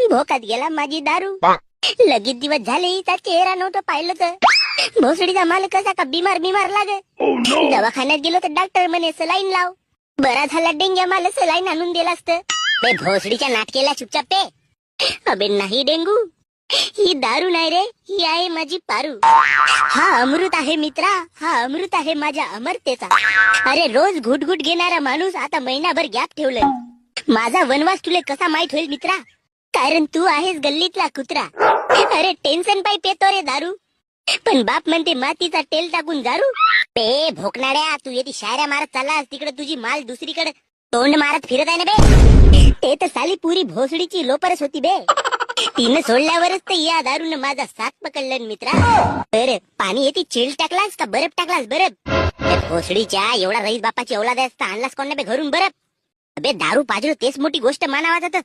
भोकात गेला माझी दारू. लगेच दिवस झाले हिचा चेहरा नव्हतं पाहिलं तर. भोसडीचा माल कसा का बिमार लागे. दवाखान्यात गेलो तर डॉक्टर म्हणे सलाईन लाव. बरा झाला डेंग्या मला सलाईन आणून दिला असतं. भोसडीच्या नाटकेला चुपचाप पे. अबे नाही डेंगू, ही दारू नाही रे, ही आहे माझी पारू. हा अमृत आहे मित्रा, हा अमृत आहे माझ्या अमरतेचा. अरे रोज घुट घुट घेणारा माणूस आता महिनाभर गॅप ठेवलाय. माझा वनवास तुले कसा माहित होईल मित्रा, कारण तू आहेस गल्लीतला कुत्रा. अरे टेन्शन पायी पेतो रे दारू, पण बाप म्हणते मातीचा तेल टाकून दारू. पे भोकणाड्या, तू येते शायऱ्या मारत चाललास तिकडे, तुझी माल दुसरीकडे तोंड मारत फिरत आहे ना बे. ते तर साली पुरी भोसडीची लोपरच होती बे. तिनं सोडल्यावरच तर या दारूनं माझा साथ पकडलं मित्रा. तर पाणी येते चिल टाकलास का बरफ टाकलास बरफ. भोसडीच्या एवढा रईस बापाची औलाद असता आणलास कोण बे घरून बरफ. अबे दारू पाजलो तेच मोठी गोष्ट मानावा जात.